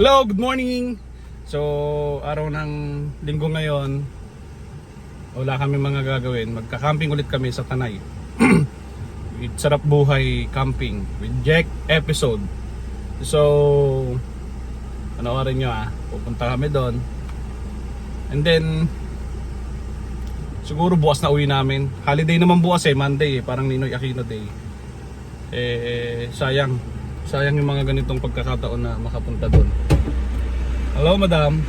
Hello, good morning! So, araw ng linggo ngayon, wala kami mga gagawin. Magka-camping ulit kami sa Tanay. With Sarap Buhay Camping with Jack episode. So, panoorin nyo pupunta kami doon. And then, siguro bukas na uwi namin. Holiday naman bukas Monday parang Ninoy Aquino Day. Sayang yung mga ganitong pagkakataon na makapunta doon. Hello, madam.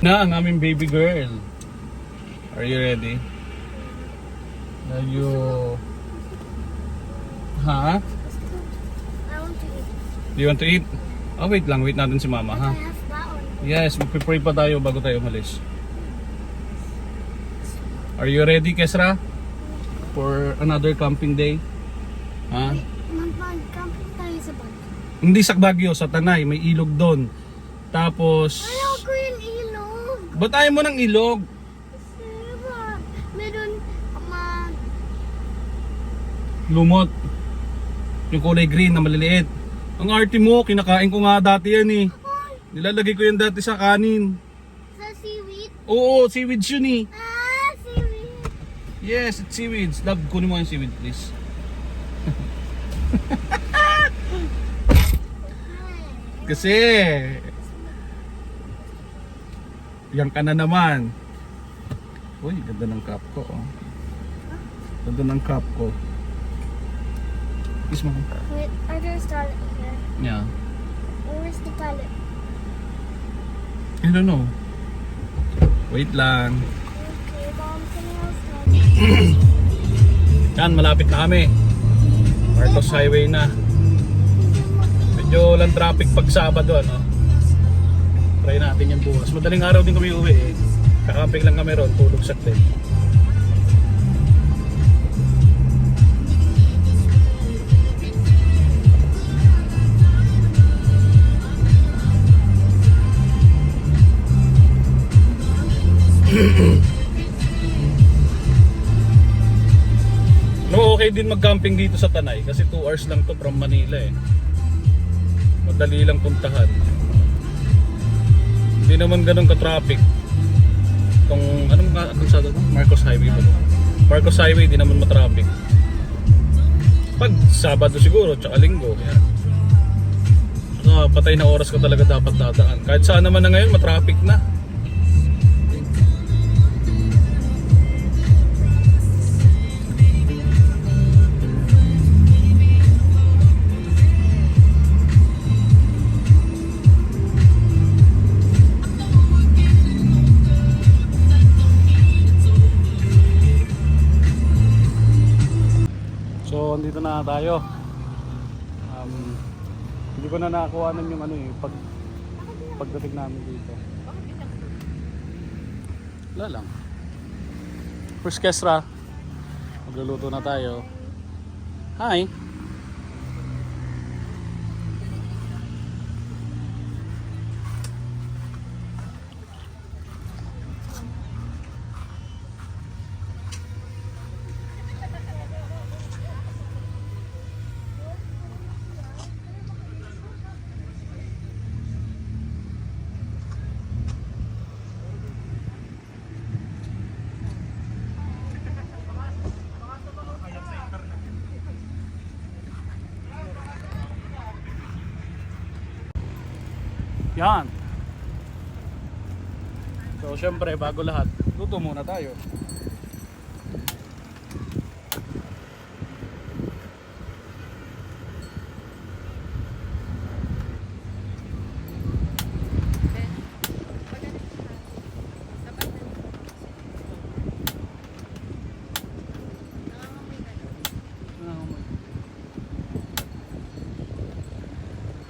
Na ang aming baby girl. Are you ready? Are you... Ha? I want to eat. Do you want to eat? Oh, wait lang. Wait natin si mama, ha? I have that one. Yes, mag-pray pa tayo bago tayo umalis. Are you ready, Kesra? For another camping day? Ha? Mag-camping tayo sa bag. Hindi sa Baguio, sa Tanay. May ilog doon. Tapos... Ayoko yung ilog. Ba't ayaw mo ng ilog? Kasi ba, meron Lumot. Yung kulay green na maliliit. Ang arte mo, kinakain ko nga dati yan eh. Nilalagay ko yan dati sa kanin. sa seaweed. Oo, seaweeds yun eh. Seaweed. Yes, it's seaweeds. Love, kunin mo yung seaweed please. Kasi yan ka na naman. Uy, ganda ng cup ko Ganda ng cup ko. Kiss mo. Wait, are there a toilet here? Yeah. Where's the toilet? I don't know. Wait lang. Okay, Mom, can I else Yan, malapit na kami. Marcos Highway na. Medyo lang traffic pag Sabado, ano? Try natin yan bukas. Madaling araw din kami uwi eh. Kakamping lang kami ron, tulog saglit. No, okay din mag-camping dito sa Tanay kasi 2 hours lang to from Manila eh. Madali lang puntahan. Hindi naman ganun ka-traffic. Kung anong kalsada to? Marcos Highway ba to? Marcos Highway di naman ma-traffic. Pag Sabado siguro tsaka Linggo kaya. Saka patay na oras ka talaga dapat dadaan. Kahit saan naman na ngayon ma-traffic na. So, andito na tayo. Hindi ko na nakakuhanan yung pagdating namin dito. Wala lang. First Kesra. Magluluto na tayo. Hi! Yan. So syempre bago lahat, luto muna tayo.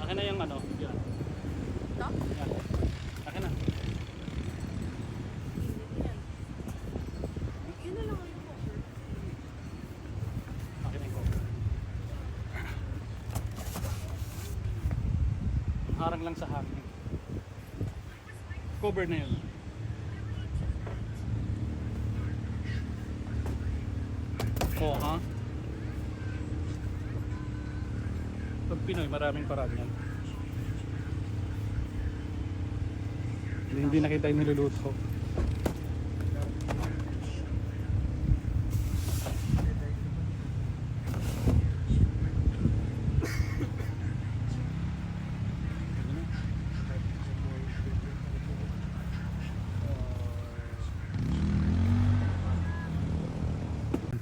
Akin na yung ano, yan. Yan. Akin na. Akin na yung cover. Harang lang sa hangin. Cover na yun. Oh, ha? Pag Pinoy, maraming paraan yan. Hindi na kita yung niluluto.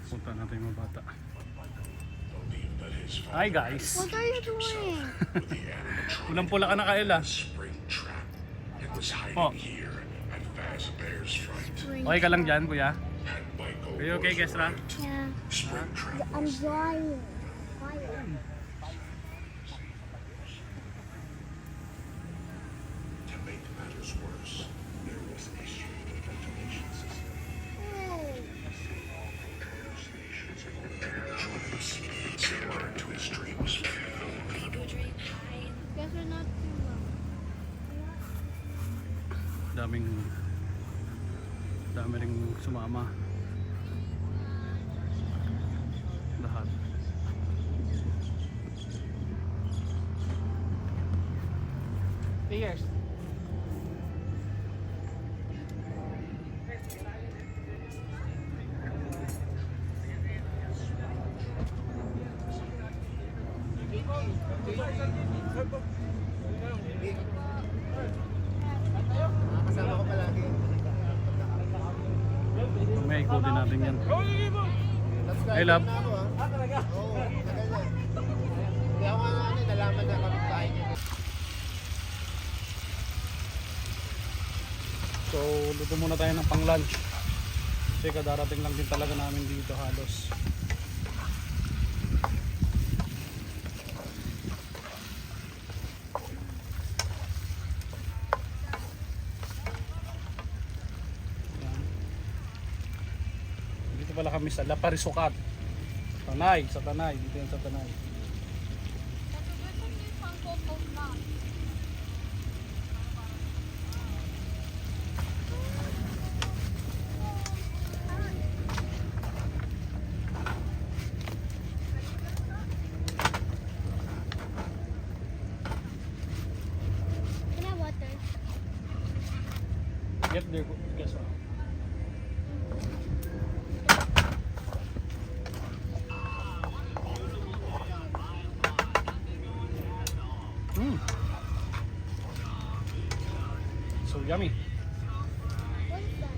Punta natin yung mga bata. Hi guys! What are you doing? Pulang-pula ka na, Kaela. Oh. Okay ka lang dyan, kuya? Are you okay, Kesra? Yeah. I'm drying. Quiet. To make matters worse, there was a strange ventilation system. Hey. Similar to his dreams. Guess we're not too long. Dami ring sumama. Lahat. Cheers. Kasama ko palagi. May ikutin natin yan. Let's go. Hey, love. Na ako, ah. Oo, tagal na. Hindi ako nalaman na kapitbahay niya. So, luto muna tayo ng pang lunch. Kasi kadarating lang din talaga namin dito halos. Yan. Dito pala kami sa La Parisukat. Tanay, sa Tanay. Dito yan sa Tanay. Can I have water? Get there, guess what? So yummy. What is that?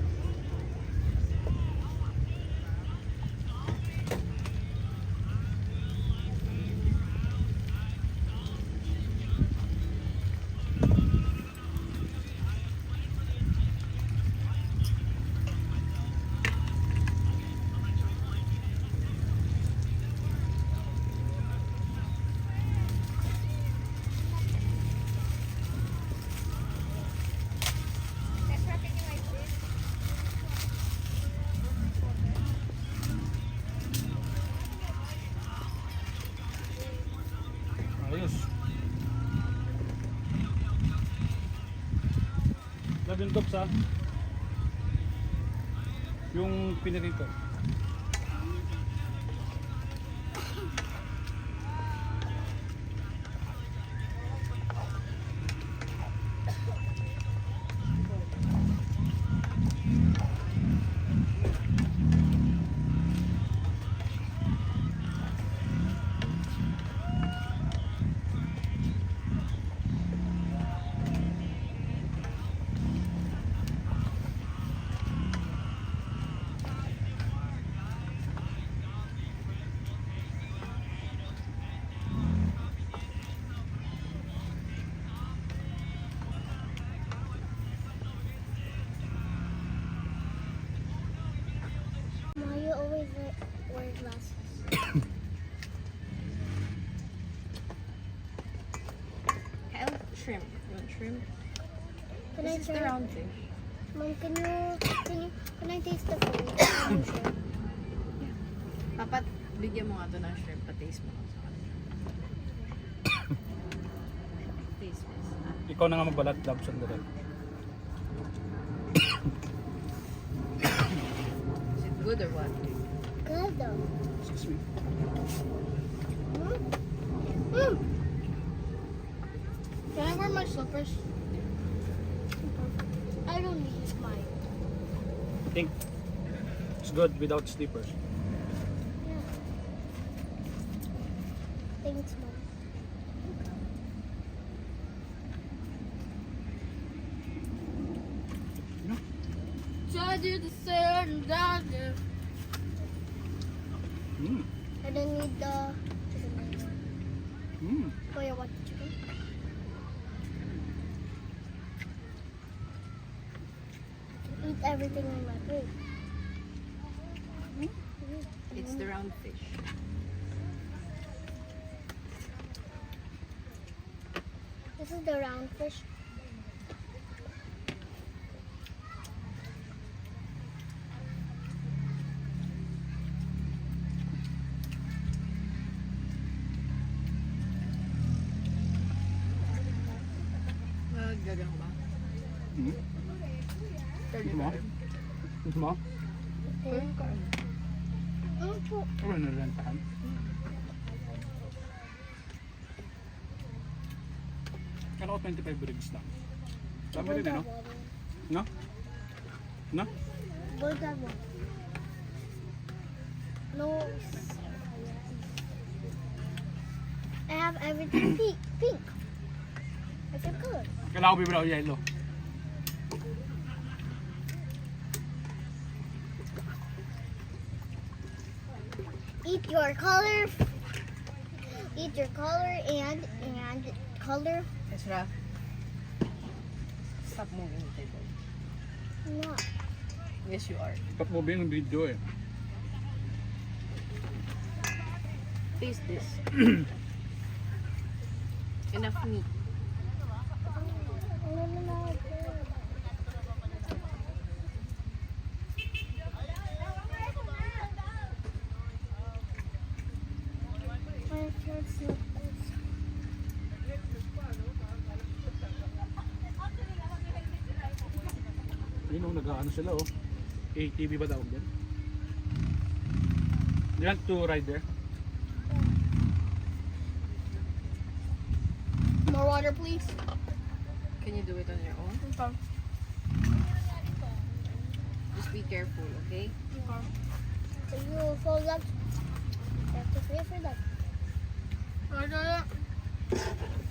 That's wrapping in like this. Ayos. Love yung tops ha. Yung pinirito. Ma, you always wear glasses. Kyle, shrimp. You want shrimp? Can I This is the try? round fish. Mom, can I taste the food? Papat, bigyan mo nga ito ng shrimp. Pa-taste mo. Taste this. Ikaw na nga magbalat, love, sandali. Is it good or what? Good though. Excuse me. Mm. Mm. Can I wear my slippers? I don't need mine. I think it's good without slippers. Yeah. Thanks, Mom. I did the same doctor. Mm. I don't need the chicken. Mm. Oh, you want the chicken? Eat everything in my plate. It's the round fish. This is the round fish. Gagang ba? Mm. Gusto mo? Gusto mo? Okay. Ano po? Ano na rentahan? Kala ko 25 rigs lang. Dami rin eh, no? No? No? What that one? No. I have everything pink. Pink. I feel good. Kala ko bibiraw yellow. Eat your color. Eat your color and color. Ezra, stop moving the table. No. Yes, you are. Stop moving yung video eh. Taste this. Enough meat. No, no, no. My shirt's not good. Yun o, nag-ano sila oh. ATV ba tawag din? You want to ride there? More water, please. Can you do it on your own? Okay. Just be careful, okay? So you fold up. You have to pay for that. Taste it.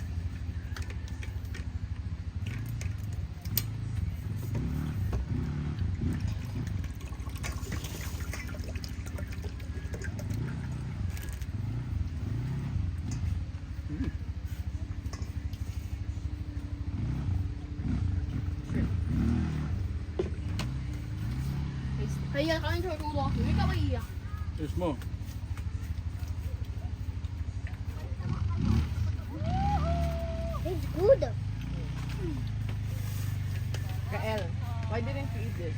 係啊，趕緊做到落雨咁嘅嘢啊！ Yes mo. It's good. Kael, why didn't you eat this?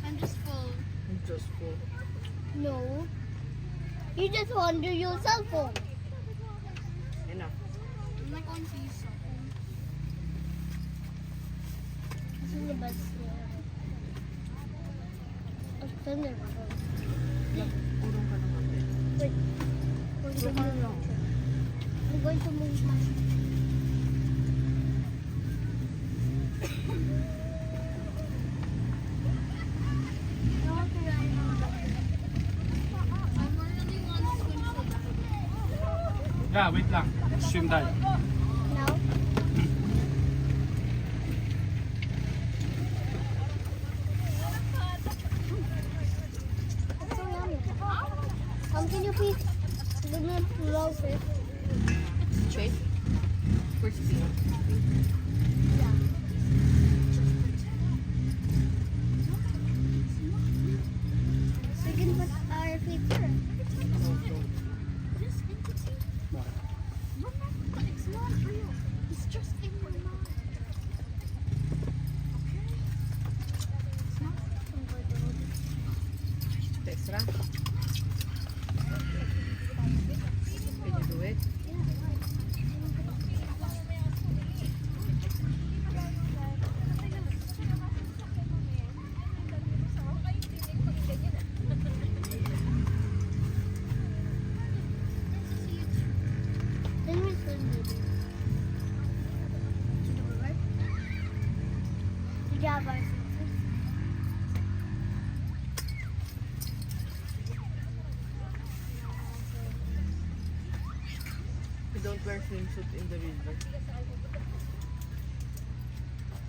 I'm just full. Just full. No. You just want to use cell phone. Enough. I'm not going to use cell phone. This is the best thing. I'll send it. Urong ka ng kape. Wait. We're Urong going ka to- lang. I'm going to move my. Yeah, wait lang. Swim tayo. Now? It's so yummy. Can you please give me a little fish? Chase? Where's the peanut? Yeah. So you can put our feet there. Bakit? It's not real. It's just in your mind. It's not. Ezra? Can you do it? have our swimsuits. We don't wear swimsuit in the river.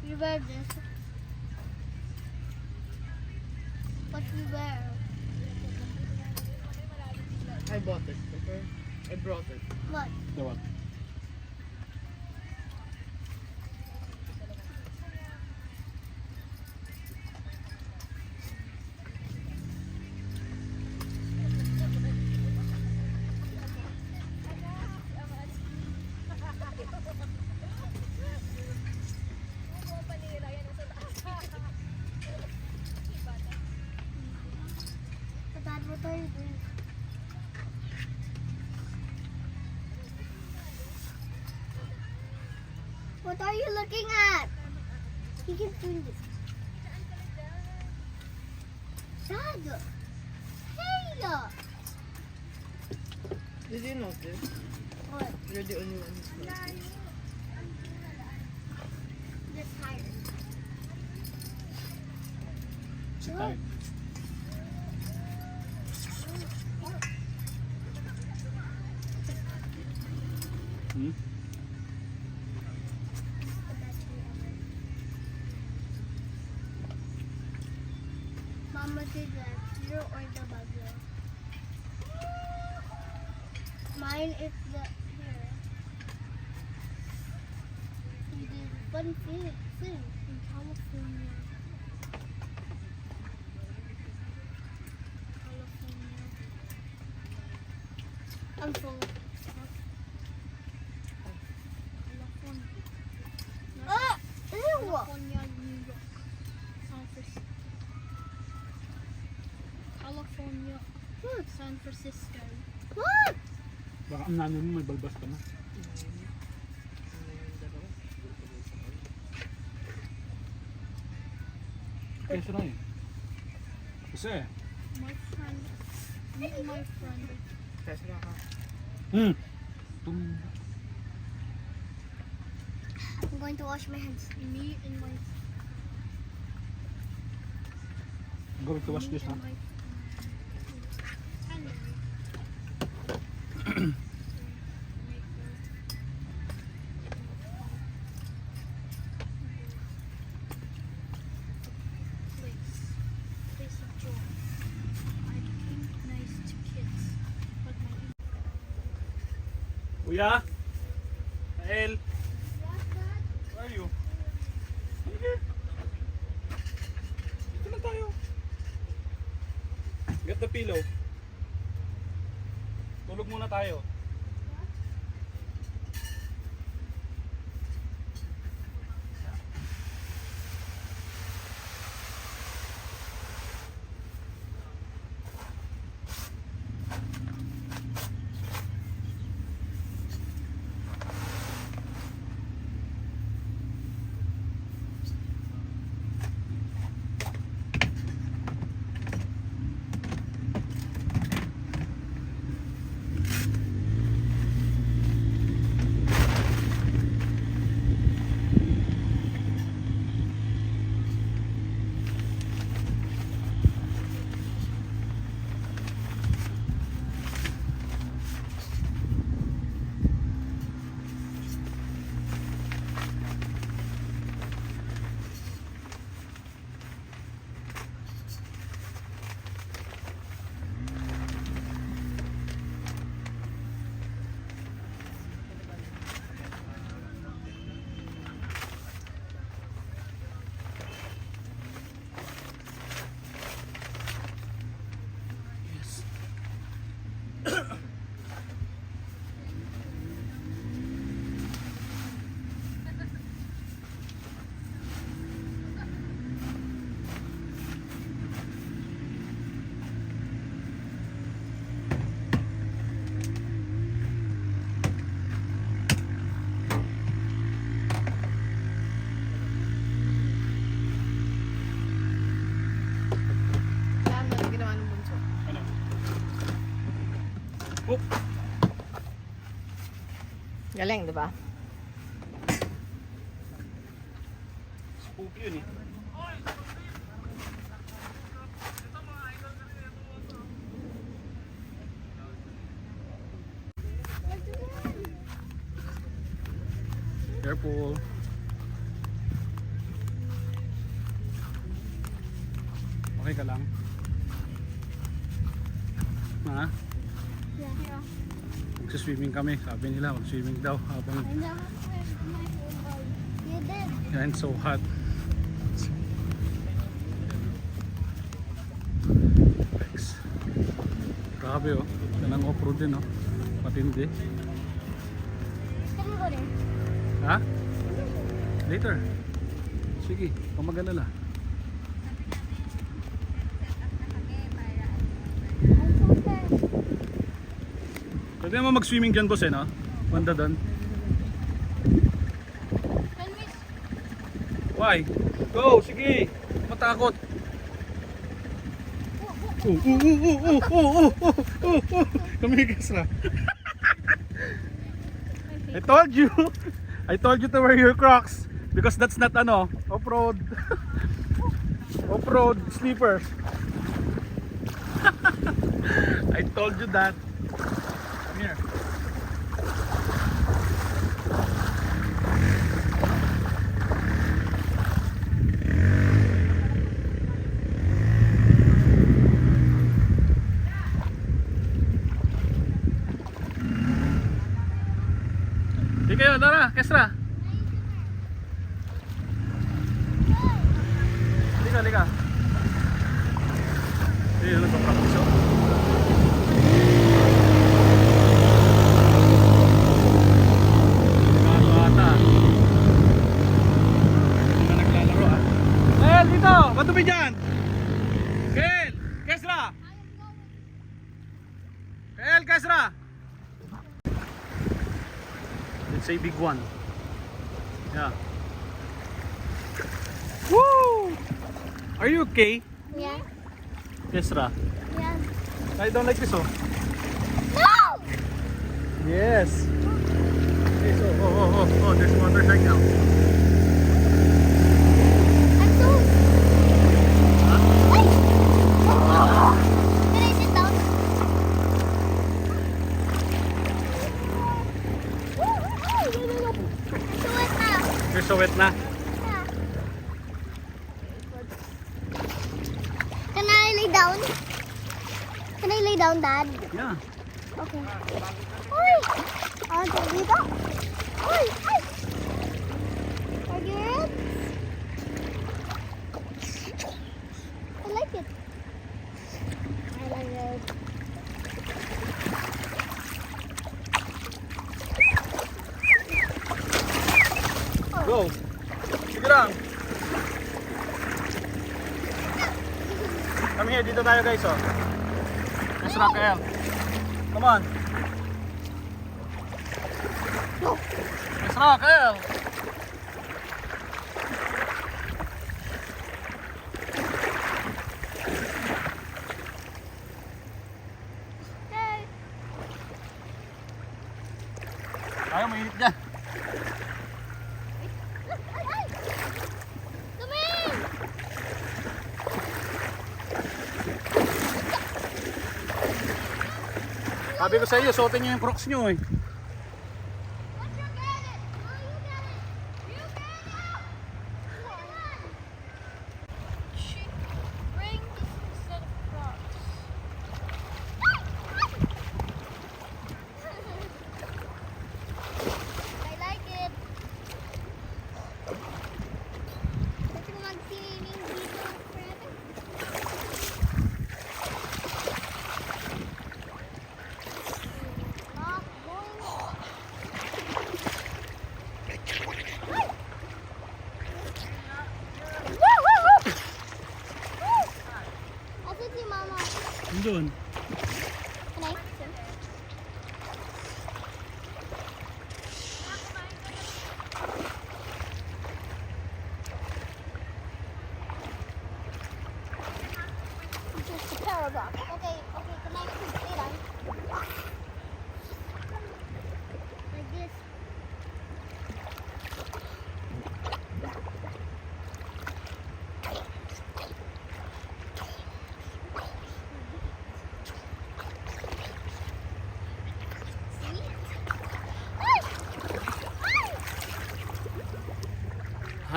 We wear this. What we wear? I bought it, okay? I brought it. What? The what? Dad, what are you doing? What are you looking at? He keeps doing this. Dad! Hey! Did you notice? What? You're the only one who's noticed. This tire. Sit tayo. Hmm? Mama did that. Zero or the bugler? Mine is the here. We did fun thing in California. California. I'm full. California. Ah! Ew! California, New York. San Francisco. California. San Francisco. What? Baka ang nanay mo may balbas ka na. Peso na eh. Kasi. My friend. Me and my friend. Test na ka. Hmm. I'm going to wash my hands. Me and my I'm going to wash this ha. Place of joy. I think nice to kids. But my Kuya? Nael? Where are you? Here. Dito na tayo. Get the pillow. Tulog muna tayo. Yan, ano ginawa ng bunso? Ano? Oh! Galing, di ba? Spooky yun eh. Careful. Okay ka lang? Ha? Yeah. Magsiswimming kami. Sabi nila mag-swimming daw habang I know where's my phone. You did. yan so hot. Thanks. Grabe oh. Yan ang off-road din oh. Matindi. Can we go there? Ha? Later. Sige, kung mag-alala. I'm so scared. Pwede naman mag-swimming dyan boss eh no? Banda doon. Can we? Why? Go, sige. Matakot. Come here, Kesra. I told you to wear your Crocs because that's not off-road off-road slippers. I told you that. Come here. Di kayo, tara, Kesra. Lika. Hindi, nagpapractice ako. Naglalaro ata. Hindi na naglalaro ah. Kel, dito! Madumi dyan! Kel! Kesra! Kel, Kesra! It's a big one. Yeah. Woo! Are you okay? Yeah. Kesra? Yeah. I don't like this oh. No! Yes. Okay, so, oh, there's water right now. I'm so. Huh? Ay! Can I sit down? So wet na. You're so wet na. Yeah. Can I lay down? Can I lay down, Dad? Yeah. Okay. Uy! Dito? Uy! Ay! Are you it? I like it. I like it. Go. Sige lang. Come here, dito tayo guys oh. Yes, Raquel. Come on. No. Yes, Raquel. Hey. Ayaw, mainit dyan. Ay! Come in! Sabi ko sa iyo, suotin niyo yung Crocs niyo eh. What's your get it? No, you get it. You get it. Come on. Bring this instead of Crocs. I like it. Gusto mo mag-swimming dito, friend? Not going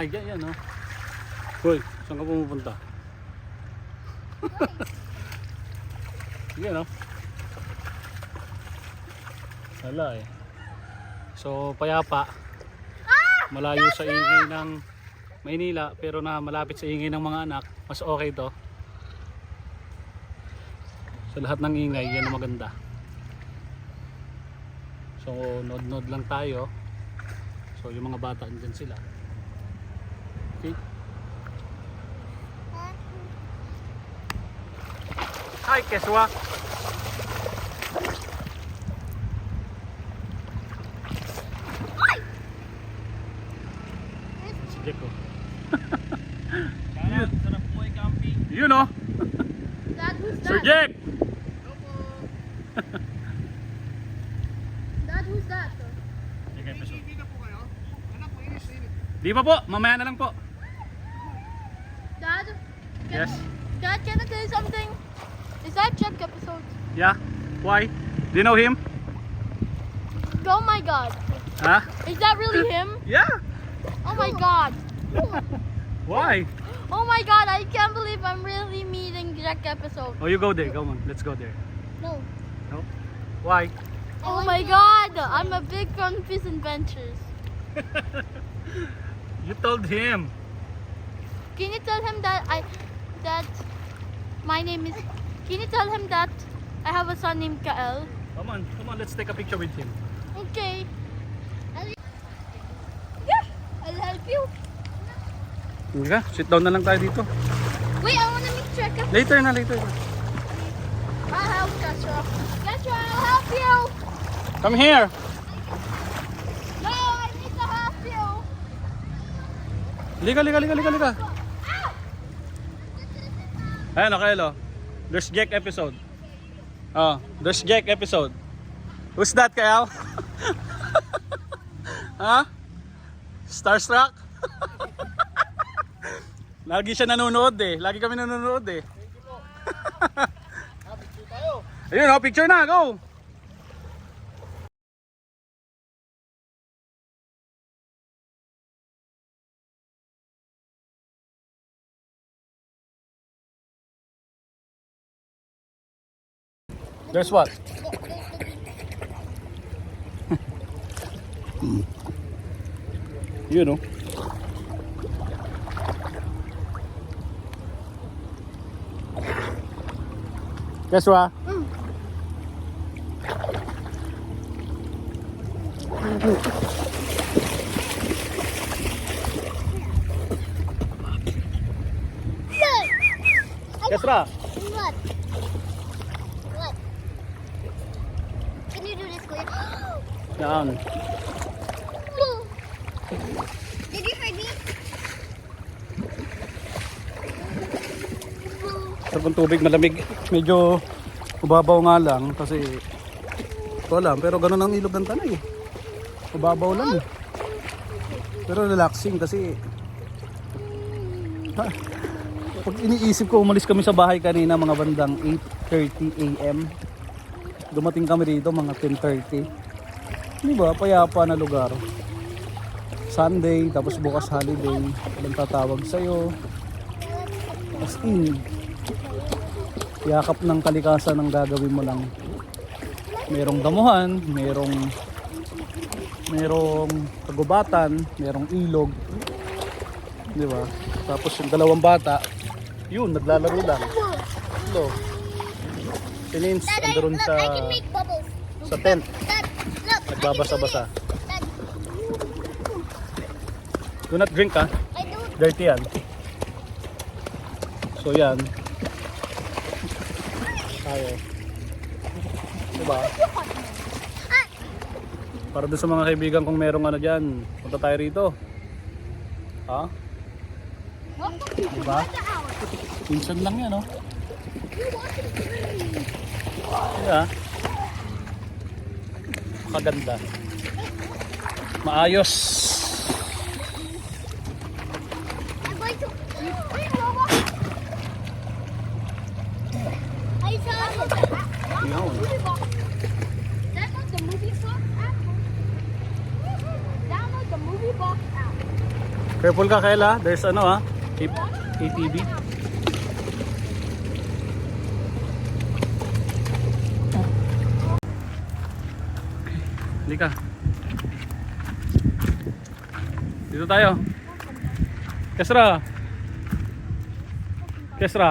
nakahiga yan, oh. Hoy, saan ka pumupunta? Yan, oh. Wala eh. So, payapa. Malayo sa ingay ng Maynila, pero na malapit sa ingay ng mga anak. Mas okay to. Sa lahat ng ingay, yan ang maganda. So, nod-nod lang tayo. So, yung mga bata, andyan sila. Okay. Hi, Keswa. Sige ko. You know, Dad, who's Sir that? Jack. Dad, who's that? Di pa po, mamaya na lang po. Dad? Yes. Dad, can I tell you something? Is that Jack episode? Yeah. Why? Do you know him? Oh my god. Huh? Is that really him? Yeah. Oh my god. Why? Oh my god, I can't believe I'm really meeting Jack episode. Oh, you go there. Come on, let's go there. No. No? Why? Oh my god, I'm a big fan of his adventures. You told him. Can you tell him that my name is... Can you tell him that I have a son named Kael? Come on, let's take a picture with him. Okay. Yeah, I'll help you. Hindi ka, sit down na lang tayo dito. Wait, I wanna meet Jack. Later na. I'll help Joshua. Joshua, I'll help you. Come here. No, I need to help you. Liga. Ayan, okay, lo. There's Jack episode. Oh, there's Jack episode. Who's that, Kyle? Ha? Starstruck? Lagi siya nanonood eh. Lagi kami nanonood eh. Ayun, oh, picture na, go! There's what? You know. Guess what? Guess what? What? What? Can you do this, please? Yan. Did you hurt me? Sabon tubig malamig. Medyo ubabaw nga lang kasi ito lang. Pero ganun ang ilog ng Tanay. Ubabaw lang eh. Pero relaxing kasi pag iniisip ko umalis kami sa bahay kanina mga bandang 8:30 AM. Dumating kami dito mga 10:30. Di ba? Payapa na lugar. Sunday, tapos bukas holiday. Walang tatawag sa'yo. As in, yakap ng kalikasan ang gagawin mo lang. Merong damuhan, merong kagubatan, merong ilog. Di ba? Tapos yung dalawang bata, yun, naglalaro lang. Hello. Si Nins, andun Look, sa I can make bubbles. tent. Dad, look. Nagbabasa-basa. Dad, Do not drink ha. I do. Dirty yan. So yan. Tayo. Diba? Para doon sa mga kaibigan kung merong ano dyan, punta tayo rito. Ha? Diba? Pinsan lang yan, oh. Yeah. Makaganda. Maayos. I'm going to. Wait, Mama. I saw the Yun. movie box. Download the movie box app. Download the movie box app. Careful ka, Kayla. There's ano ha, ATV. Halika. Dito tayo. Kesra. Kesra.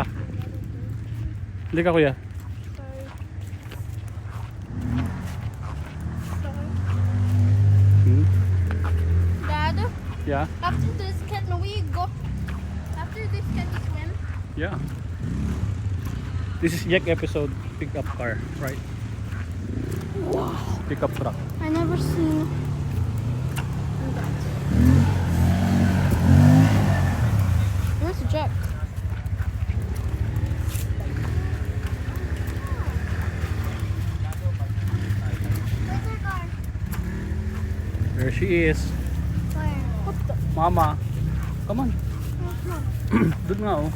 Halika kuya. Hmm? Dad, Yeah. after this, can we go? After this, can we swim? Yeah. This is Jack episode pickup car, right? Wow. Pickup truck. I never seen. Where's Jack? There she is. What the? Mama. Come on. Doon nga oh.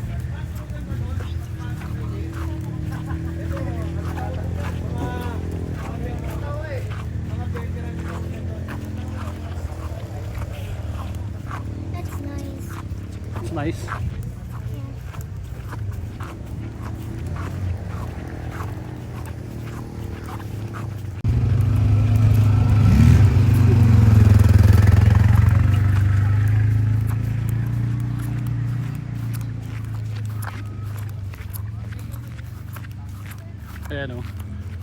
That's nice. It's nice. Ayan oh.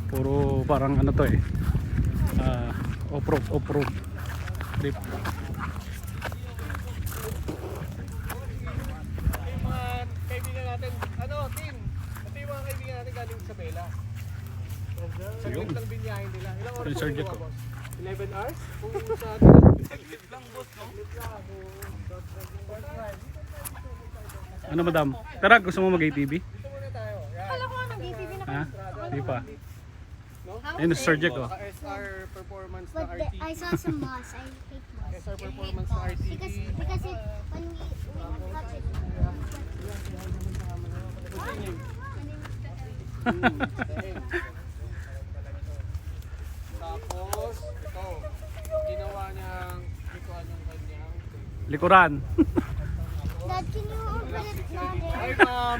Puro parang ano to eh. Off-road trip. Mga kaibigan natin, team. Ito yung mga kaibigan natin galing sa Bela. Saglit lang binyahin nila. Ilang oras Yung po Sergio kinuha, ko. boss? 11 hours? Kung sa saglit lang, boss, no? Saglit lang. Ano madam? Tara, gusto mo mag-ATV? Dito muna tayo. Yan. Kala ko ng ATV na. Ha? Di pa. No? Ayun si Sir Jack oh. SR performance na But the, RT. I saw some moss. I hate moss. SR performance na RT. Because it, when we touch it. Tapos, ito. Ginawa niyang likuan yung kanyang. Likuran. Dad, can you open it now? Hi, ma'am!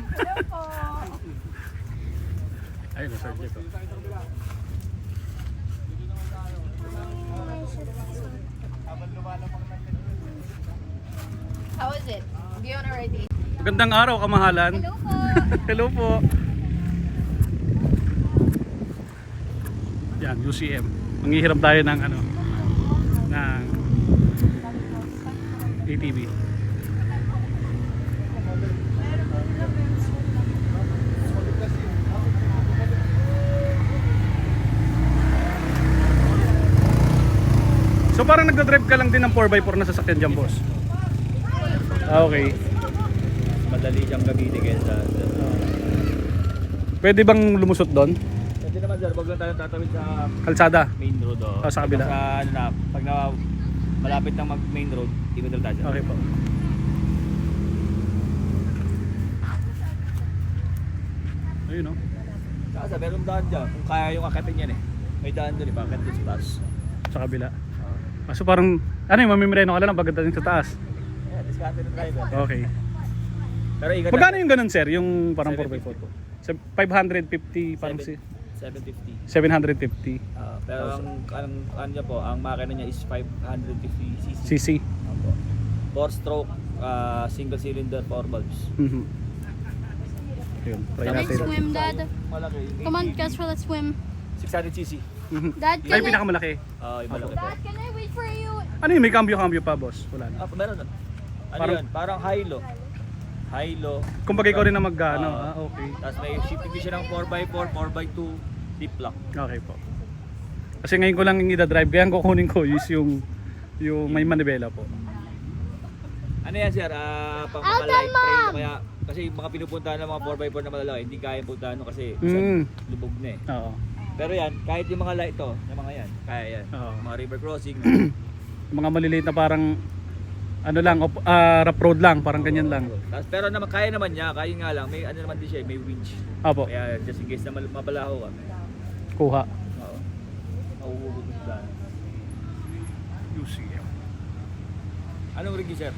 Ayun si Sir Jack oh. How is it? Be on already. Magandang araw, kamahalan. Hello po. Hello po. Yan, UCM. Manghihiram tayo ng ano, ng ATV. So parang nagdadrive ka lang din ng 4x4 na sasakyan dyan, boss? Ah, okay. Madali siyang gamitin kaysa Pwede bang lumusot doon? Pwede naman sir, wag lang tayo tatawid sa Kalsada? main road Oh, sa kabila. Sa ano na, pag na malapit ng mag main road, ikot lang tayo. Okay po. Ayun oh. Kasi meron daan dyan, kung kaya yung akitin yan eh. May daan doon, ipakit doon sa taas. Sa kabila. So parang, ano yung mamimireno ka lang pagdating sa taas? Yeah, discount na driver. Okay. Pero ikat Magkano yung ganun sir? Yung parang 750 4x4? 550 parang si 750. 750 Pero ang ano niya po, ang makina niya is 550 cc. cc. Opo. 4 stroke, single cylinder, 4 valves. Mhm. Yun, try Can we natin. swim, Dad? Malaki. Come on, Casper, let's swim. 600 cc. Mhm. Dad, Ay, can I? pinakamalaki. Yung malaki po. Dad, can I wait for you? Ano yun? May cambio pa boss? Wala na. Meron na. Ano Parang- yun? Parang high-low. High-low. Kung bagay ko rin na mag-ano, okay. Tapos may shifting siya ng 4x4, 4x2, deep lock. Okay po. Kasi ngayon ko lang yung ida-drive, kaya ang kukunin ko is yung may manibela po. Ano yan sir? Pang mga light trail o kaya kasi yung mga pinupuntahan ng mga 4x4 na malalaki, hindi kaya puntahan nun kasi minsan lubog na eh. Oo. Pero yan, kahit yung mga light to, yung mga yan, kaya yan. Oo. Mga river crossing. Yung mga maliliit na parang ano lang, rough road lang, parang ganyan lang. Tapos, pero naman, kaya naman niya, kaya nga lang, may ano naman din siya, may winch. Apo, Kaya just in case na mapalaho ka. kuha. Oo. Mahuhugot mo sa daan. UCM. Anong rig sir?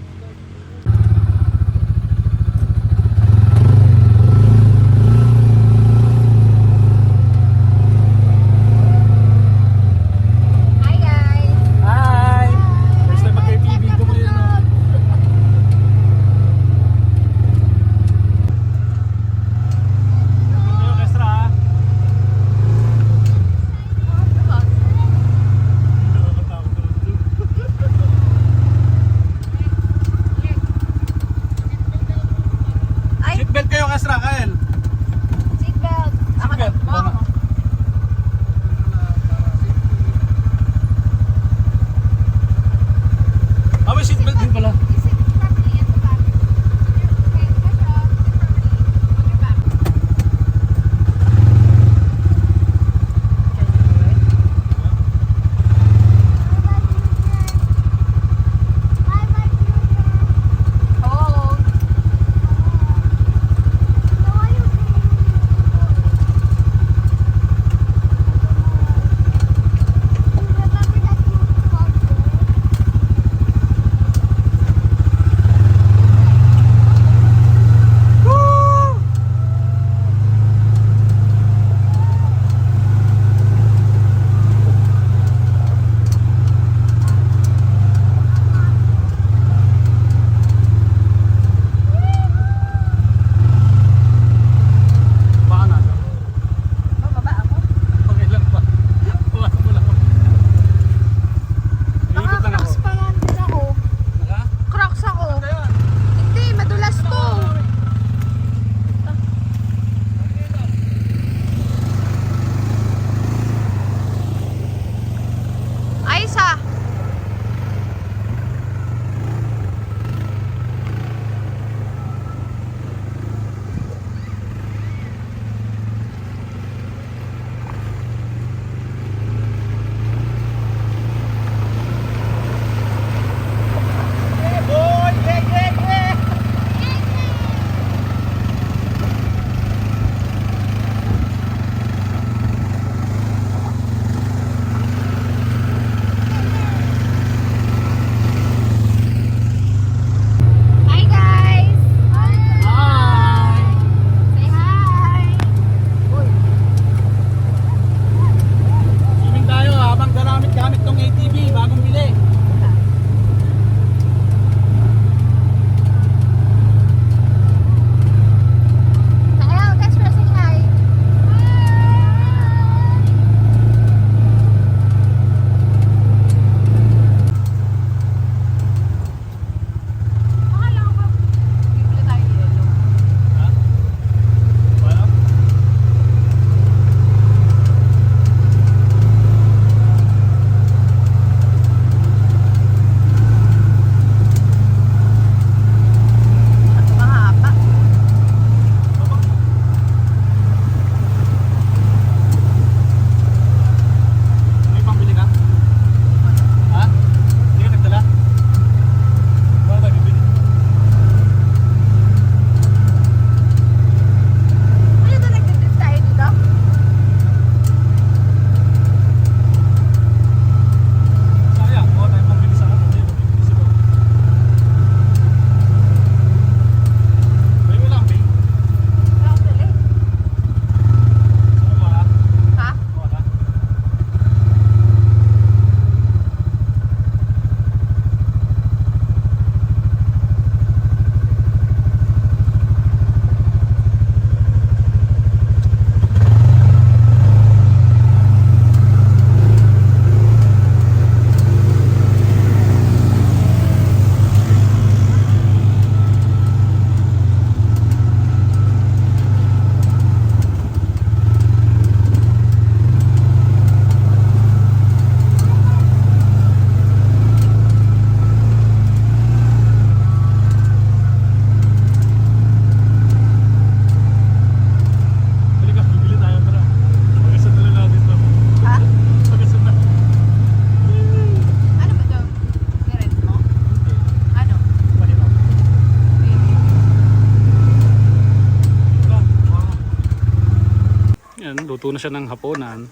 Luto na siya ng hapunan.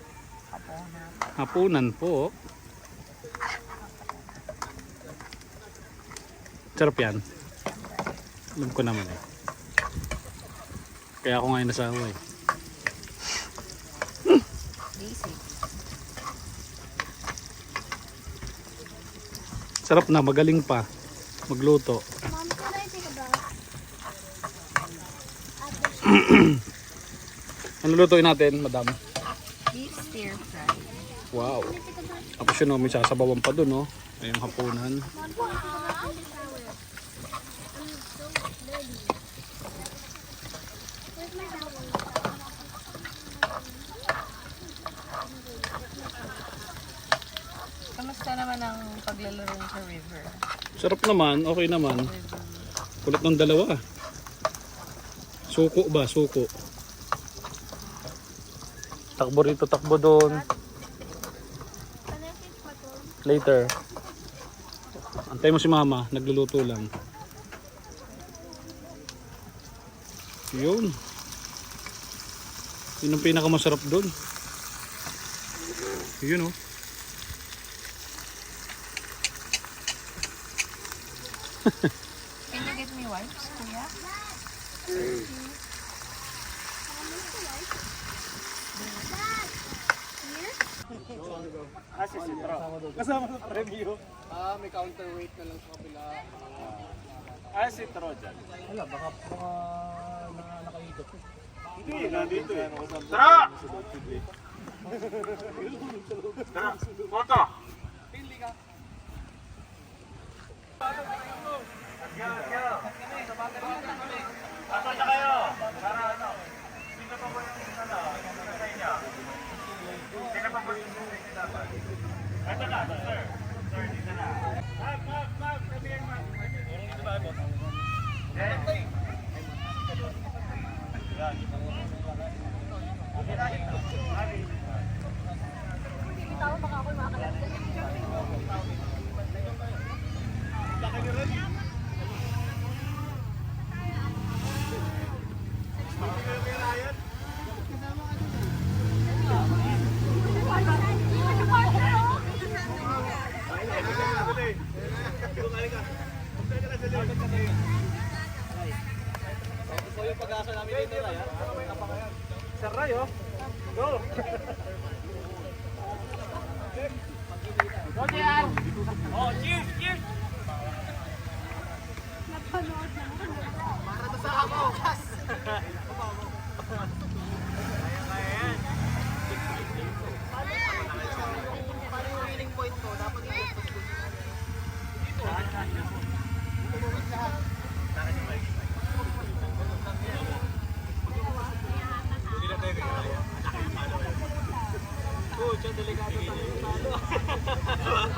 Hapunan po. Sarap yan. Alam ko naman eh. Kaya ako ngayon nasawa eh. Basic. Sarap na, magaling pa magluto. Mom, can I take a bath? Ano lutuin natin, madam? Beef stir fry. Wow. Tapos yun, may sasabawan pa dun, no? Ay, yung hapunan. Mom, can I take a bath in the shower? I'm so dirty. Where's my towel? Kamusta naman ang paglalaro sa river? Sarap naman, okay naman. Kulit ng dalawa. Suko ba? Suko. Takbo rito, takbo doon. Can I take photo? Later. Antay mo si mama, nagluluto lang. Yun. Yun ang pinakamasarap doon. Yun oh. Can you get me wipes, kuya? Kasama sa premyo. May counterweight na lang sa kapila. Si Trojan. Wala, baka nakaikot. Hindi, nandito eh. Tara! Tara, foto! Pili ka. Ato na kayo. Para ano? Sino pa ba yung ano? Sa inyo? Sino pa ba yung dapat? Ito na, sir. Sir, dito na. Ma'am, sabihin mo. Dito ba ako? So yung pag-asa namin dito na yan. Sir Ray, oh. Go! Oh, cheers, cheers!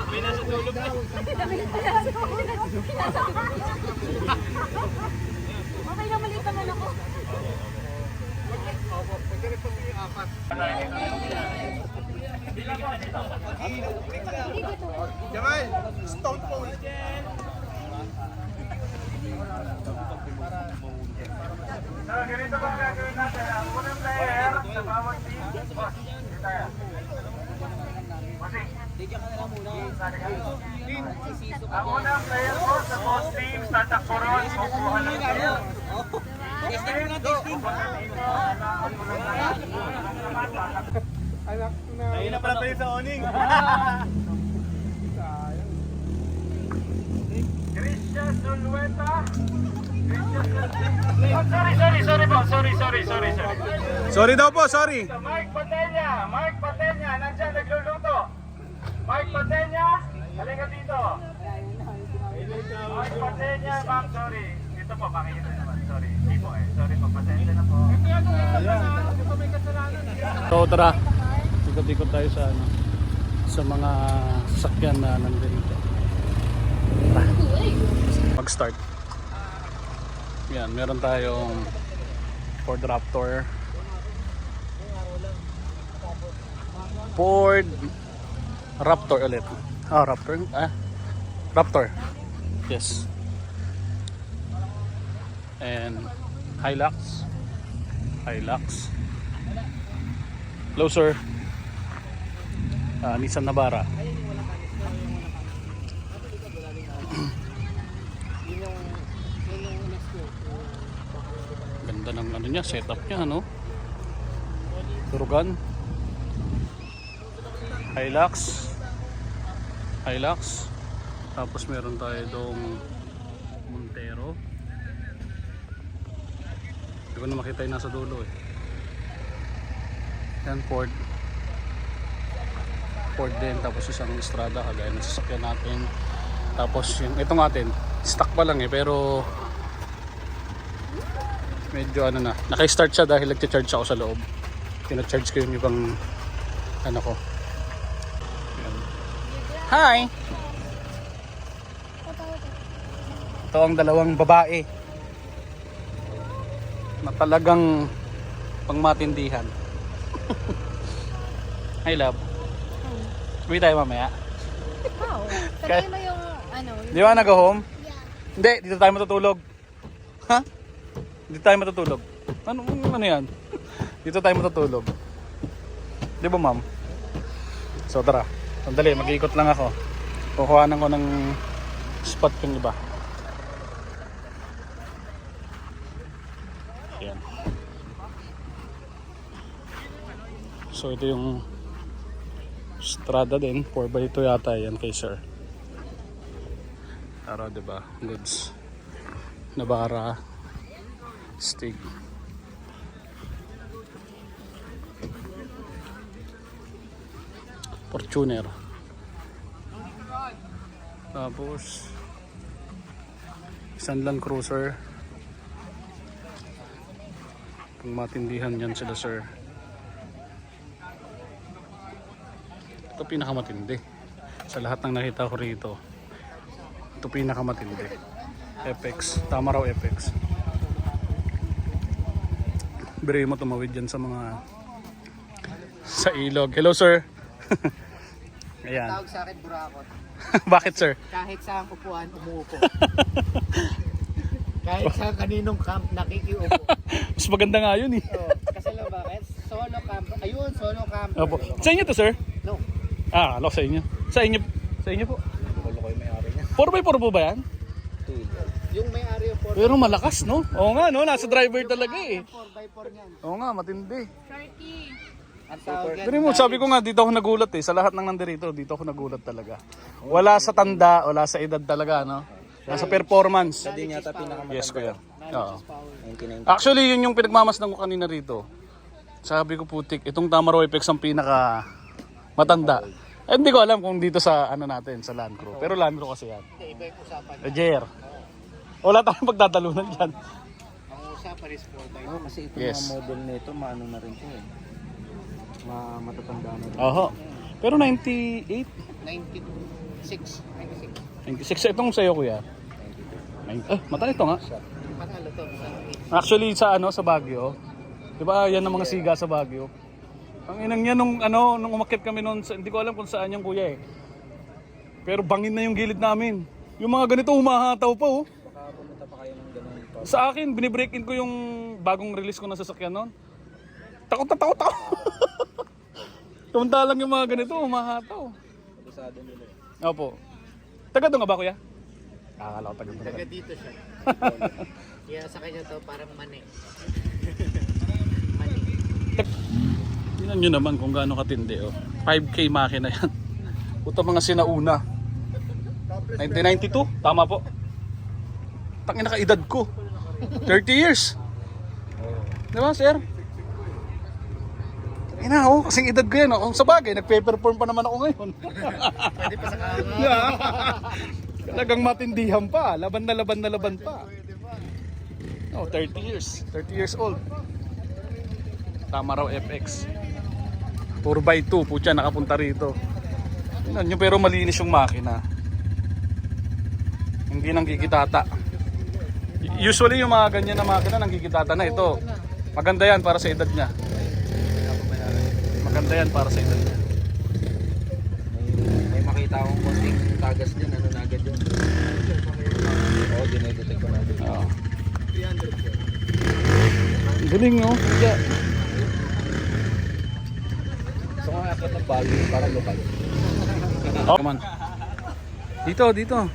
May nasa tulog na. Okay na, maliit naman ako. Jamal, stone cold. So, ganito ba ang gagawin natin? Ang unang player sa bawat team. Boss, dito tayo. Bossing. Ang unang player po sa boss team sa Takboron, kukuha lang kayo. Anak na. Ayun na pala tayo sa awning. Christian Zulueta. Sorry po. Sorry. Sorry daw po, sorry. Mike Patenya, nandiyan nagluluto. Mike Patenya, halika dito. Mike Patenya, ma'am, sorry. Ito po, makikita naman, sorry. Hindi po sorry po, pasensya na po. So tara, ikot-ikot tayo sa ano, sa mga sasakyan na nandito. Mag-start. Yan, meron tayong Ford Raptor. Ford Raptor ulit. Raptor. Raptor. Yes. And Hilux. Hello sir. Nissan Navara. Ganda ng ano niya, setup niya, ano? Turugan. Hilux. Hilux. Tapos meron tayo dong Montero. Hindi ko na makita yung nasa dulo eh. Yan, Ford. Ford din. Tapos isang Strada kagaya ng sasakyan natin. Tapos yung itong atin, stock pa lang eh, pero medyo ano na, naka-start siya dahil nag-charge ako sa loob. Tina-charge ko yung ibang ano ko. Ayan. Hi! Ito ang dalawang babae na talagang pangmatindihan. Hi love. Uwi tayo mamaya. Wow. Sabihin mo yung ano. Di ba nag-go home? Hindi, dito tayo matutulog. Ha? Dito tayo matutulog. Ano yan? Dito tayo matutulog. Di ba ma'am? So tara, sandali, mag-iikot lang ako. Kukuhanan ko ng spot yung iba. Yan. So ito yung Strada din, 4x2 yata yan kay sir. Araw, diba? Goods. Navara. Stig. Fortuner. Tapos isang Land Cruiser. Kung matindihan yan sila sir. Ito pinakamatindi sa lahat ng nakita ko rito. Ito pinakamatindi. FX, tama raw FX. Bire mo tumawid dyan sa mga sa ilog. Hello sir. Ayan. Tawag sa akin burakot. Bakit sir? Kahit saan upuan, umuupo. Kahit sa kaninong camp, nakikiupo. Mas maganda nga yun eh. So, kasi lang bakit? Solo camp. Ayun, solo camp. Opo. Sa inyo to sir? No. Akala ko sa inyo. Sa inyo po. Wala ko yung may-ari niya. 4x4 po ba yan? Yung may-ari yung 4x4. Pero malakas no? Oo nga no, nasa driver talaga eh. 4x4 niyan. Oo nga, matindi. Ang tawag yan. Pero mo, sabi ko nga, dito ako nagulat eh. Sa lahat ng nandirito, dito ako nagulat talaga. Wala sa tanda, wala sa edad talaga, no? Nasa performance. Hindi yata pinakamatanda. Yes, kuya. Oo. 1990. Actually, yun yung pinagmamasdan ko kanina rito. Sabi ko putik, itong Tamaro FX ang pinaka matanda. Eh, hindi ko alam kung dito sa ano natin, sa Land Crew. Pero Land Crew kasi yan. Iba yung usapan. Jer. Wala tayong pagtatalunan dyan. Ang usapan is 4x4. Oo, kasi itong Yes. mga model nito, maano na rin to eh. Matatanda na rin. Oho. Pero 98, 96. 96 itong sa'yo kuya. Mata ito nga. Panalo to. Actually sa ano sa Baguio. 'Di ba? Yan ang mga siga sa Baguio. Ang inang niya nung umakyat kami noon, hindi ko alam kung saan yung kuya eh. Pero bangin na yung gilid namin. Yung mga ganito humahataw pa oh. Baka pumunta pa kayo ng ganun. Sa akin, binibreak in ko yung bagong release ko na sasakyan noon. Takot na takot ako. Kumanta lang yung mga ganito, humahataw. Kabisado nila eh. Opo. Taga doon nga ba kuya? Akala ko taga doon. Taga dito siya. Kaya sa kanya to parang mani. Mani. Tingnan nyo naman kung gaano katindi oh. 5K makina yan. Puta mga sinauna. 1992, tama po. Tangina ka edad ko. 30 years. Di ba sir? Ina oh, kasing edad ko yan oh. Kung sa bagay, nagpe-perform pa naman ako ngayon. Pwede pa sa kama. Talagang matindihan pa. Laban na laban pa. Oh, 30 years. 30 years old. Tama raw FX. 4x2 po siya nakapunta rito. Tingnan nyo, pero malinis yung makina. Hindi nang gigitata. Usually yung mga ganyan na makina nang gigitata na ito. Maganda yan para sa edad niya. Maganda yan para sa edad niya. May makita akong konting tagas dyan, ano na agad yun. Oo, dinedetect ko na agad. Oo. Galing no? Yeah. Lokal, parang lokal. Oh, come on. Dito.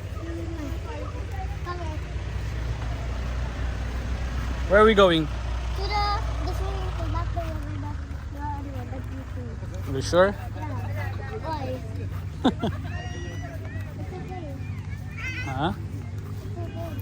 Where are we going? To the swimming pool, not the one, not the other one, but you too. Are you sure? Yeah. Why? It's okay. Huh? It's okay.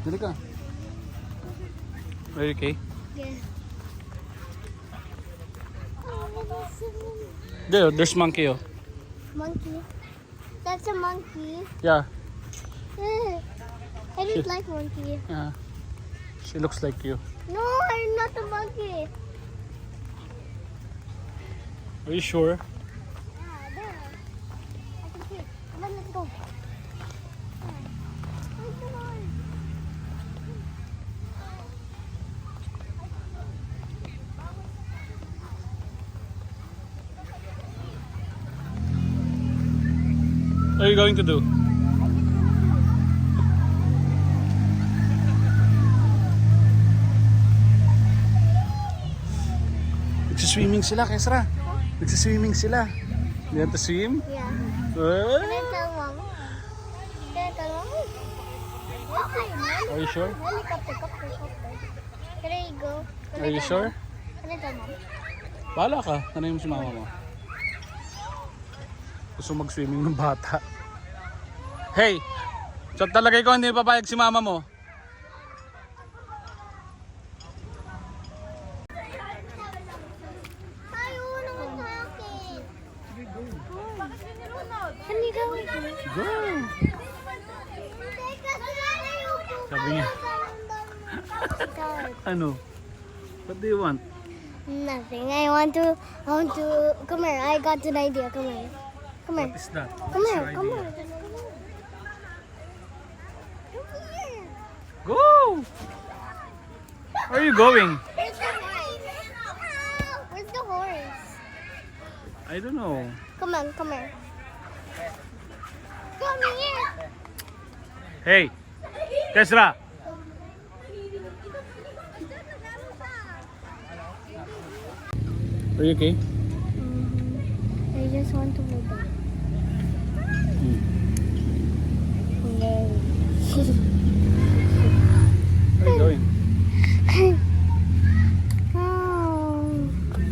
Dali ka. Are you okay? Yeah. There's monkey. Oh. Monkey. That's a monkey. Yeah. I don't like monkey. Yeah. She looks like you. No, I'm not a monkey. Are you sure? Yeah, there. I can see it. Come on, let's go. Come on. What are you going to do? Nagsiswimming sila, Kesra. Nagsiswimming sila. You want to swim? Yeah. Ah. Can I tell mom? Can I tell mom? Okay, Are you sure? helicopter. Can I go? Can I Are you tell sure? mom? Can I tell mom? Bahala ka. Tanay mo si mama mo. Gusto mag-swimming ng bata. Hey! So talaga ikaw hindi papayag si mama mo? Ayaw naman sa akin. Bakit yun nilunod? Hindi ka wait. Go! Teka, sila na yung Sabi niya. Ano? What do you want? Nothing. I want to, come here. I got an idea. Come here. Come here. What is that? Come What's here. your Come idea? here. Come here. Go! Where are you going? Where's the horse? Where's the horse? I don't know. Come on, come here. Come here. Hey! Kesra! Are you okay? I just want to go back. Where are you going? Oh.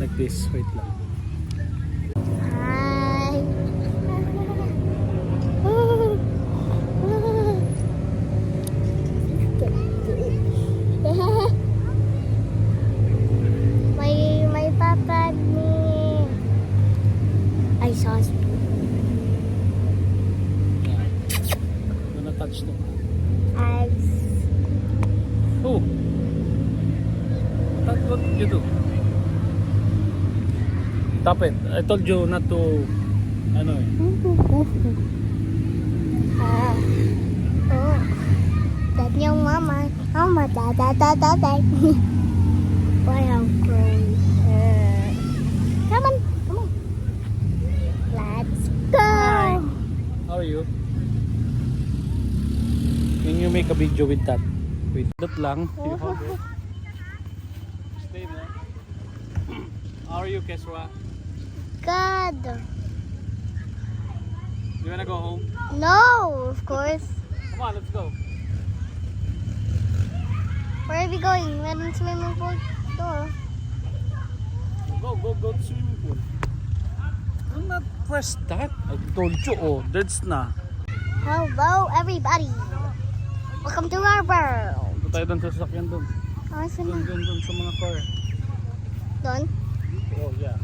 Like this. Wait lang. Hi. my papa and me. I saw it. I'm gonna touch them. Oh! What did you do? Stop it. I told you not to... Ano eh. Oh. That's your mama. Mama, da. Why I'm crying? Come on. Let's go. How are you? Can you make a video with that? Wait, that lang. You hold it. Stay there. How are you, Kesra? Good. You wanna go home? No, of course. Come on, let's go. Where are we going? Meron swimming pool? Door. Go to swimming pool. Do not press that. I told you, oh, that's na. Hello, everybody. Welcome to our world. Doon tayo doon sa sasakyan doon. Awesome. Doon sa mga car. Don? Oh, yeah.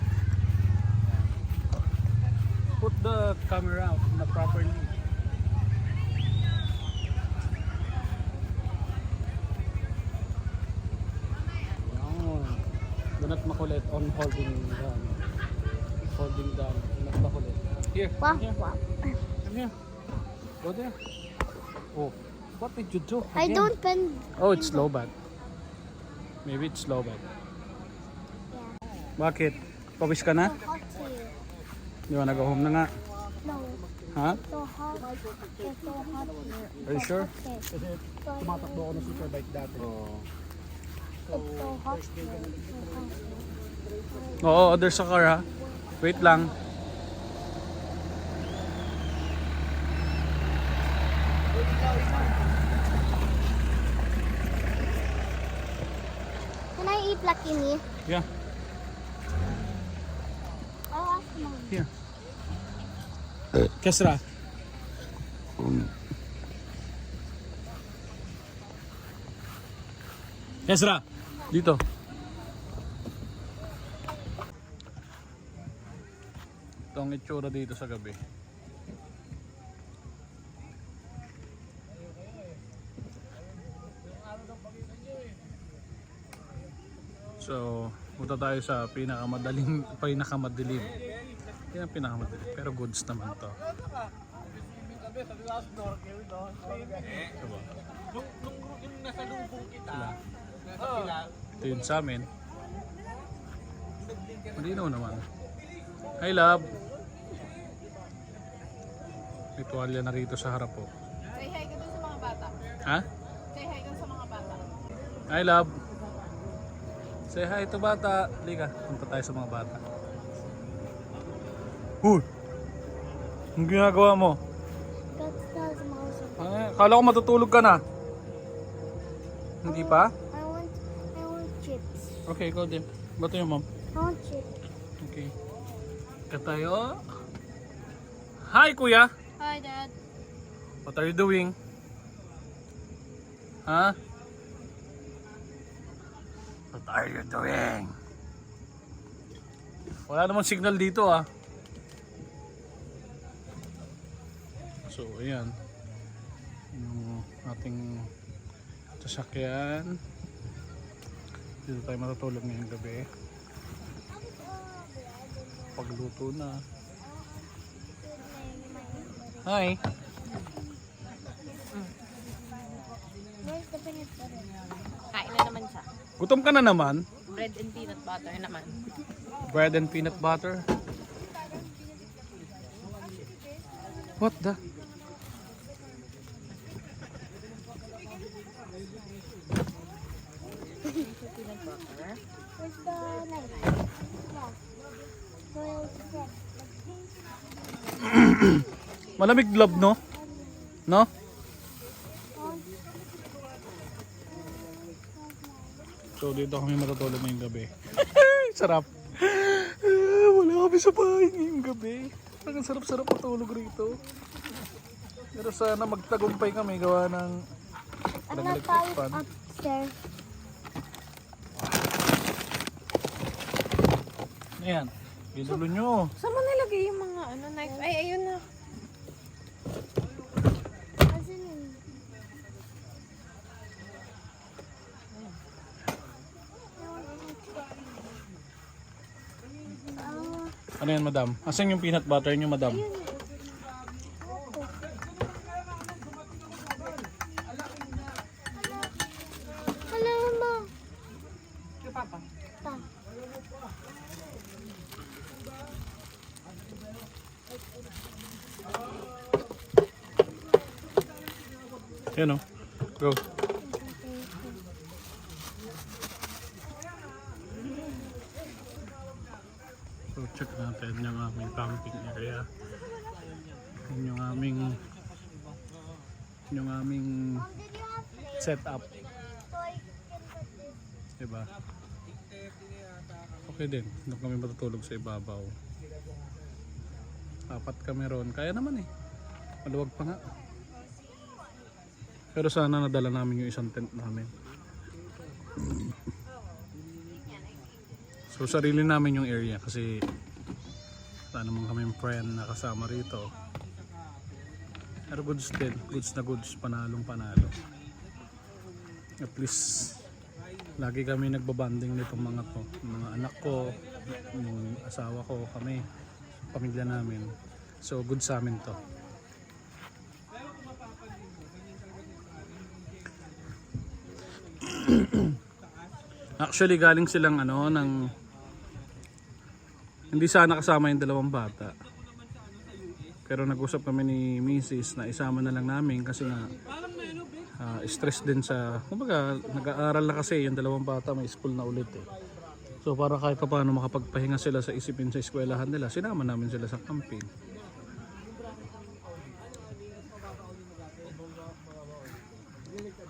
Put the camera out na properly. Do not makulit on holding down. Holding down. Do not makulit. Here. Wow. Come here. Wow. Come here. Go there. Oh. What did you do? I don't bend. Oh, it's low bat. Maybe it's low bat. Yeah. Bakit? Pawis ka na? So hot here. Di ba nag-home na nga? No. Ha? So hot. It's so hot here. Are you sure? Okay. Tumatakbo ako ng superbike dati. Oo. It's so hot here. It's so hot here. Oo, there's a car ha. Wait lang. Can I eat Lucky Me? Yeah, I'll ask Mom. here. Kesra. Kesra, dito. Ito ang itsura dito sa gabi. So, punta tayo sa pinakamadilim. Yan ang pinakamadilim. Pero goods naman to. Sabi, sa last snorkel, no? Diba? Yung nasa lubong kita, Sila. nasa pila, Ito yun sa amin. Malinaw naman. Hi love! May tuwalya na rito sa harap po. Say hi ka dun sa mga bata. Ha? Say hi dun sa mga bata. Hi love! Say hi to bata. Lika, punta tayo sa mga bata. Huy! Ang ginagawa mo? That's mouse. Kala ko matutulog ka na. Hindi pa? I want chips. Okay, go din. Bato yung mom. I want chips. Okay. Ka tayo. Hi kuya! Hi, Dad. What are you doing? Ha? What are you doing? Wala namang signal dito ah. So, ayan. Yung ating sasakyan. Dito tayo matutulog ngayong gabi. Pagluto na. Hi! Where's the peanut butter? Kain na naman siya. Gutom ka na naman? Bread and peanut butter naman. Bread and peanut butter. What the? Peanut butter. Where's the knife? Yeah. Where's the bread? Malamig love, no? No? So dito kami matutulog ngayong gabi. Sarap. Wala kami sa bahay ngayong gabi. Ang sarap-sarap matulog rito. Pero sana magtagumpay kami gawa ng I'm not electric tired fan. upstairs. Ayan. Ginulo nyo. Saan mo nilagay yung mga knife? Ay, ayun na. As in, Ano yan, madam? Asan yung peanut butter nyo, madam? hello, Mom. yung papa. Pa. Yan o. Go. So check natin yung aming camping area. Yun yung aming Did you have play setup. so I can put this? Diba? Okay din. Doon kami matutulog sa ibabaw. Apat kami ron. Kaya naman eh. Maluwag pa nga. Pero sana nadala namin yung isang tent namin. So sarili namin yung area kasi wala naman kaming friend na kasama rito. Pero goods din. Goods na goods. Panalong panalo. At least lagi kami nagbabanding nitong mga to. Yung mga anak ko, yung asawa ko, kami, pamilya namin. So good sa amin to. Actually galing silang hindi sana kasama yung dalawang bata. Pero nag-usap kami ni Mrs. na isama na lang namin kasi nga stress din sa, kumbaga nag-aaral na kasi yung dalawang bata, may school na ulit eh. So para kahit pa paano makapagpahinga sila sa isipin sa eskwelahan nila, sinama namin sila sa camping.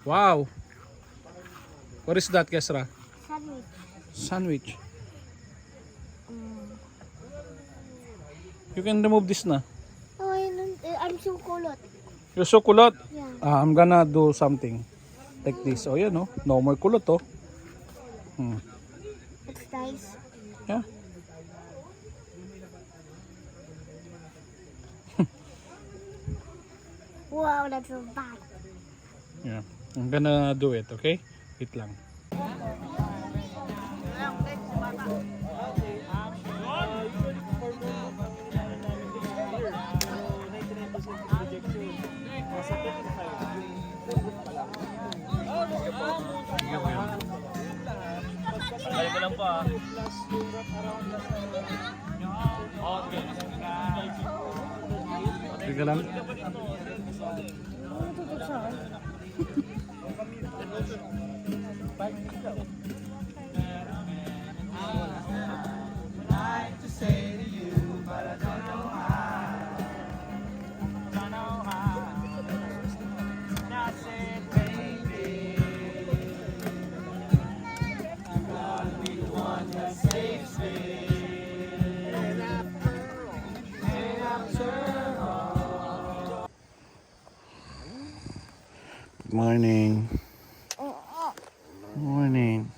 Wow! What is that, Kesra? Sandwich. Sandwich. You can remove this na. Oh, I'm so cold. You're so kulot. Yeah. I'm gonna do something like this. Oh, yan, no? No more kulot, oh. It's nice. Yeah. Wow, that's so bad. Yeah. I'm gonna do it, okay? Wait lang. Kaya ko lang po ah. Teka lang. Good morning. Good morning.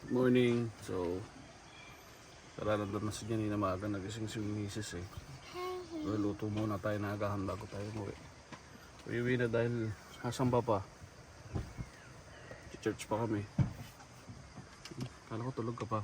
Good morning. So, kararadan na si Janine na maaga, nagising si Mrs. eh. So, luto muna tayo na agahan bago tayo umuwi. Uwi na dahil nasamba pa. Church pa kami. Kala ko tulog ka pa.